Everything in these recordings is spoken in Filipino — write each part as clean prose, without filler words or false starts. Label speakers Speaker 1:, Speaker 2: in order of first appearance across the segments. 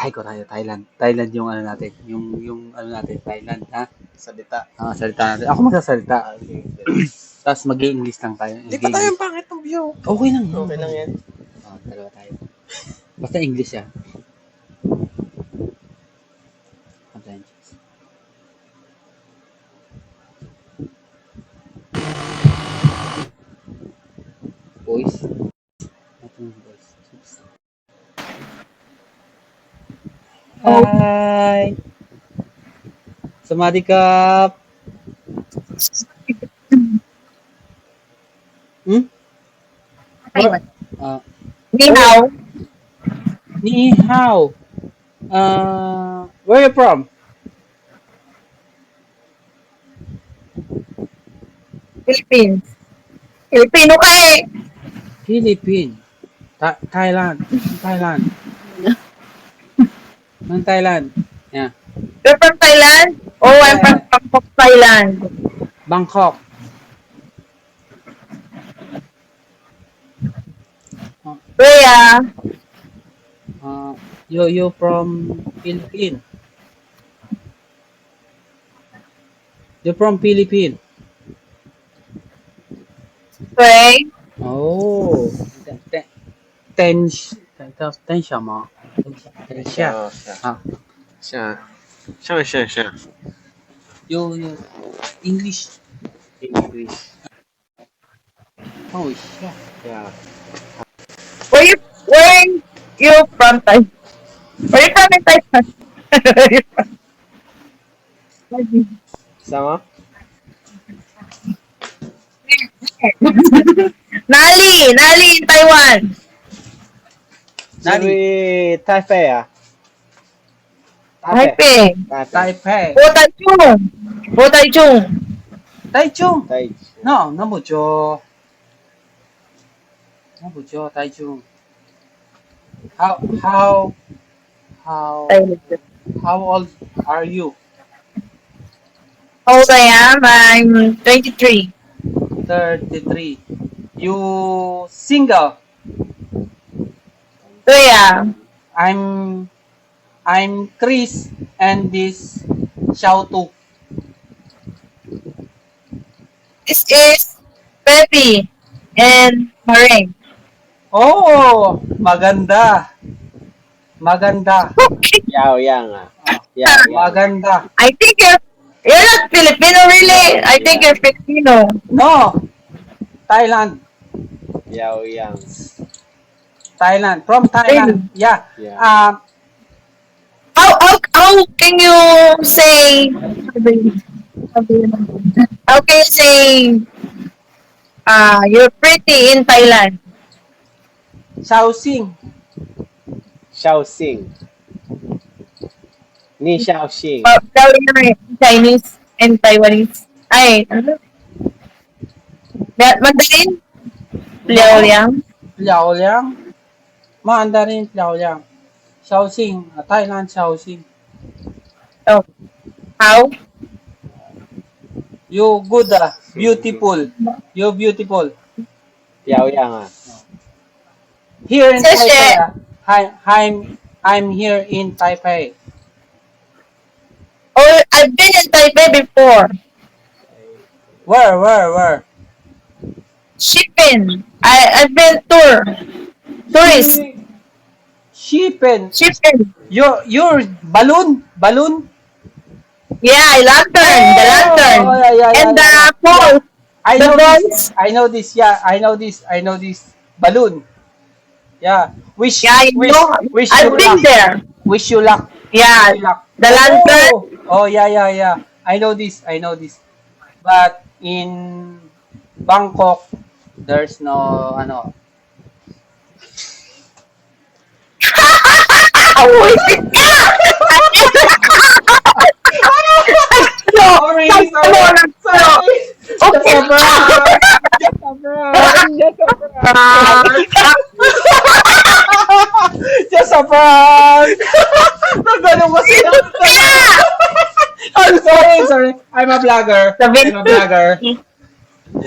Speaker 1: Thailand. Thailand yung ano natin. Yung ano natin, Thailand, ha?
Speaker 2: Salita.
Speaker 1: Salita natin. Ako magsasalita.
Speaker 2: Okay.
Speaker 1: Tapos mag-i-English lang tayo.
Speaker 2: Hindi pa tayo pangit ng view.
Speaker 1: Okay lang.
Speaker 2: Okay lang yan.
Speaker 1: Dalawa tayo. Basta English yan. Adventures. Boys. Boys. Hi! Samadikap!
Speaker 3: Taiwan.
Speaker 1: Ni
Speaker 3: hao.
Speaker 1: Ni hao. Where are you from?
Speaker 3: Philippines. Filipino ka eh.
Speaker 1: Philippines. Thailand. Thailand. Ng Thailand. Yeah.
Speaker 3: You're from Thailand? Oh, I'm from Bangkok, Thailand.
Speaker 1: Bangkok.
Speaker 3: Where?
Speaker 1: You from Philippines. You're from Philippines.
Speaker 3: Where?
Speaker 1: Oh. Ten什么？Siya.
Speaker 2: Siya.
Speaker 1: You English. Oh, shit.
Speaker 2: Yeah.
Speaker 3: Where you from Thailand? Where you from in Thailand?
Speaker 2: Sama?
Speaker 3: Nali in Taiwan.
Speaker 2: Sabi, Taipei ah.
Speaker 3: Taipei.
Speaker 1: Taipei.
Speaker 3: Ho Taichung.
Speaker 1: Taichung.
Speaker 2: Taipei.
Speaker 1: No, 那不就Taichung. How old are you?
Speaker 3: How old I am? I'm 23.
Speaker 1: 33. You single?
Speaker 3: Where?
Speaker 1: I'm Chris and this Xiao Tu.
Speaker 3: This is Pepe and Maring.
Speaker 1: Oh, maganda.
Speaker 2: Yao Yang ah.
Speaker 1: Maganda.
Speaker 3: I think you're not Filipino really. I think you're Filipino.
Speaker 1: No. Thailand.
Speaker 2: Yao Yang.
Speaker 1: Thailand. From Thailand. Yeah.
Speaker 3: How can you say you're pretty in Thailand?
Speaker 1: Shaoxing.
Speaker 2: Ni Shaoxing.
Speaker 3: Chinese and Taiwanese. Ay, ano? Mandarin? Liao Liang?
Speaker 1: Mandarin Liao Liang. Shaoxing. Thailand Shaoxing.
Speaker 3: Oh. How?
Speaker 1: You good, beautiful. You beautiful.
Speaker 2: Yao Yang ah.
Speaker 1: Here in Taipei. I'm here in Taipei.
Speaker 3: Oh, I've been in Taipei before.
Speaker 1: Where?
Speaker 3: Shipping. I've been tourist.
Speaker 1: Shipping. Your balloon?
Speaker 3: Yeah, lantern. The lantern.
Speaker 1: Yeah.
Speaker 3: And the pole.
Speaker 1: I know this. Yeah, I know this. Balloon. Yeah. Wish
Speaker 3: I've
Speaker 1: you
Speaker 3: been
Speaker 1: luck.
Speaker 3: there.
Speaker 1: Wish you luck.
Speaker 3: Yeah. The lantern.
Speaker 1: Oh, yeah. I know this. But in Bangkok, there's no Sorry. Just a prank. Nagano mo siya. I'm sorry. I'm a vlogger.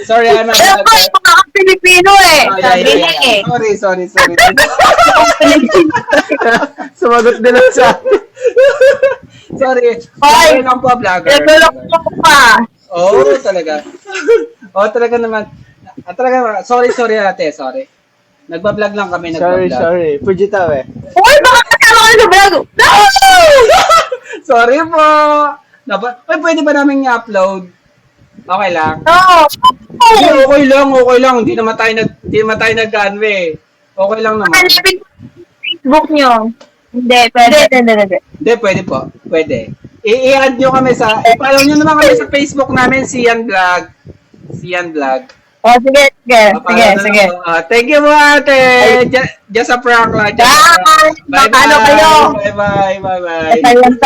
Speaker 1: Sorry, I'm a
Speaker 3: Alam ko,
Speaker 1: vlogger.
Speaker 3: yung mga Pilipino eh.
Speaker 1: Oh,
Speaker 3: Sabi niya eh.
Speaker 1: Sorry.
Speaker 2: Sumagot din ako sa
Speaker 1: Sorry.
Speaker 3: Oy!
Speaker 1: Vlogger lang po, vlogger.
Speaker 3: Nagulong ko pa.
Speaker 1: Oo, talaga. Oo, talaga naman. Talaga, sorry ate, sorry. Nagbablog lang kami, nagbablog.
Speaker 2: Sorry. Fujita eh.
Speaker 3: Uy, baka kasama ka sa vlog. No!
Speaker 1: Sorry po. Ay, pwede ba namin i-upload? Okay lang.
Speaker 3: No!
Speaker 1: Hindi, okay lang. Hindi naman tayo nag-ano eh. Okay lang naman.
Speaker 3: Hanapin ko sa Facebook nyo. Hindi, pwede. Hindi.
Speaker 1: Hindi, pwede po. Pwede. I-add nyo kami i-follow nyo naman kami sa Facebook namin, Sian Vlog. Sian Vlog.
Speaker 3: Oh, sige.
Speaker 1: Thank you po ate. Just a prank lang.
Speaker 3: Bye! Makano kayo?
Speaker 1: Bye-bye.
Speaker 3: Taiwan.